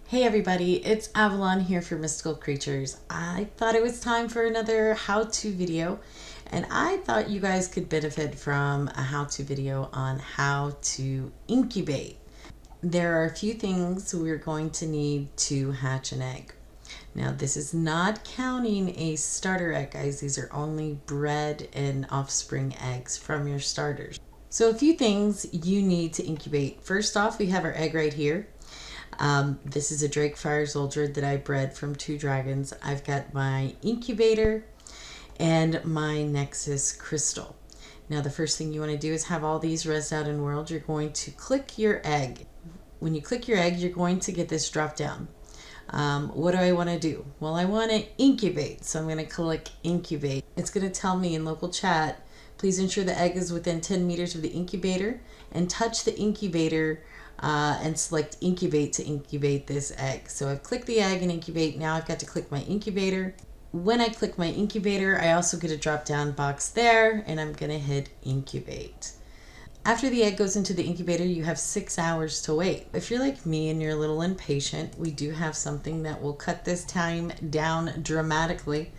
Hey everybody, it's Avalon here for Mystical Creatures. I thought it was time for another how-to video, and I thought you guys could benefit from a how-to video on how to incubate. There are a few things we're going to need to hatch an egg. Now, this is not counting a starter egg, guys. These are only bred and offspring eggs from your starters. So a few things you need to incubate. First off, we have our egg right here. This is a Drake Fire Soldier that I bred from 2 dragons. I've got my incubator and my Nexus crystal. Now the first thing you want to do is have all these rezzed out in world. You're going to click your egg. When you click your egg, you're going to get this drop down. What do I want to do? Well, I want to incubate, so I'm going to click incubate. It's going to tell me in local chat, please ensure the egg is within 10 meters of the incubator and touch the incubator and select incubate to incubate this egg. So I've clicked the egg and incubate. Now I've got to click my incubator. When I click my incubator, I also get a drop down box there, and I'm going to hit incubate. After the egg goes into the incubator, you have 6 hours to wait. If you're like me and you're a little impatient, we do have something that will cut this time down dramatically,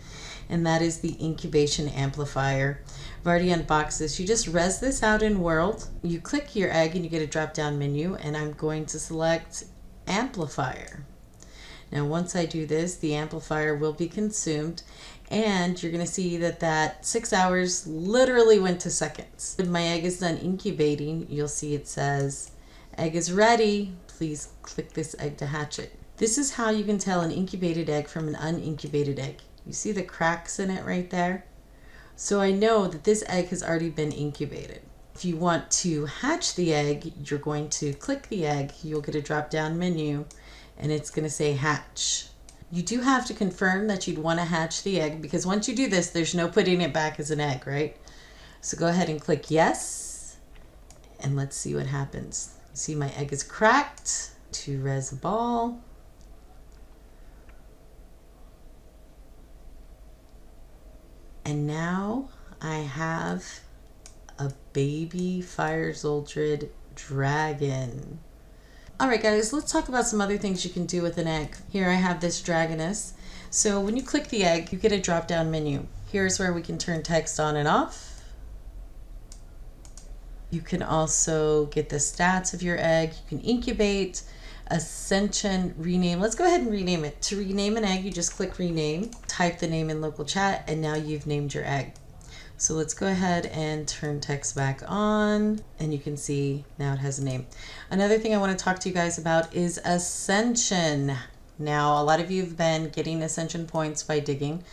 and that is the incubation amplifier. I've already unboxed this. You just res this out in world. You click your egg and you get a drop down menu, and I'm going to select amplifier. Now once I do this, the amplifier will be consumed, and you're going to see that 6 hours literally went to seconds. When my egg is done incubating, you'll see it says egg is ready. Please click this egg to hatch it. This is how you can tell an incubated egg from an unincubated egg. You see the cracks in it right there? So I know that this egg has already been incubated. If you want to hatch the egg, you're going to click the egg. You'll get a drop down menu, and it's going to say hatch. You do have to confirm that you'd want to hatch the egg, because once you do this, there's no putting it back as an egg, right? So go ahead and click yes, and let's see what happens. See, my egg is cracked. To res ball. And now I have a baby Fire Soldier dragon. Alright guys, let's talk about some other things you can do with an egg. Here I have this dragoness. So when you click the egg, you get a drop down menu. Here's where we can turn text on and off. You can also get the stats of your egg. You can incubate, ascension, rename. Let's go ahead and rename it. To rename an egg, you just click rename, type the name in local chat, and now you've named your egg. So let's go ahead and turn text back on, and you can see now it has a name. Another thing I want to talk to you guys about is ascension. Now, a lot of you have been getting ascension points by digging,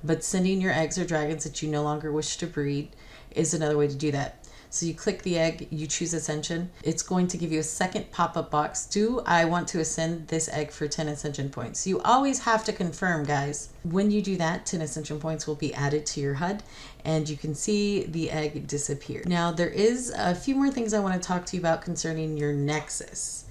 but sending your eggs or dragons that you no longer wish to breed is another way to do that. So you click the egg, you choose ascension. It's going to give you a second pop-up box. Do I want to ascend this egg for 10 ascension points? You always have to confirm, guys. When you do that, 10 ascension points will be added to your HUD, and you can see the egg disappear. Now, there is a few more things I want to talk to you about concerning your Nexus.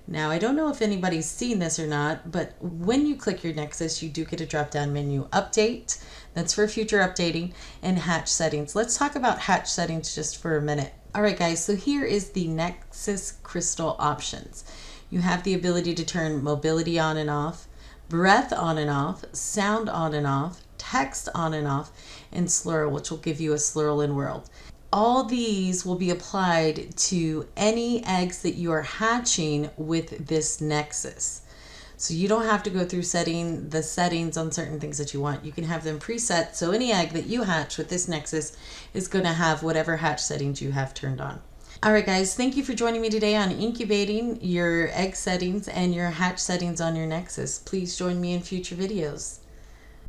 Now, I don't know if anybody's seen this or not, but when you click your Nexus, you do get a drop-down menu. Update, that's for future updating, and hatch settings. Let's talk about hatch settings just for a minute. All right, guys, so here is the Nexus crystal options. You have the ability to turn mobility on and off, breath on and off, sound on and off, text on and off, and slur, which will give you a slurl in world. All these will be applied to any eggs that you are hatching with this Nexus. So you don't have to go through setting the settings on certain things that you want. You can have them preset, so any egg that you hatch with this Nexus is going to have whatever hatch settings you have turned on. Alright guys, thank you for joining me today on incubating your egg settings and your hatch settings on your Nexus. Please join me in future videos.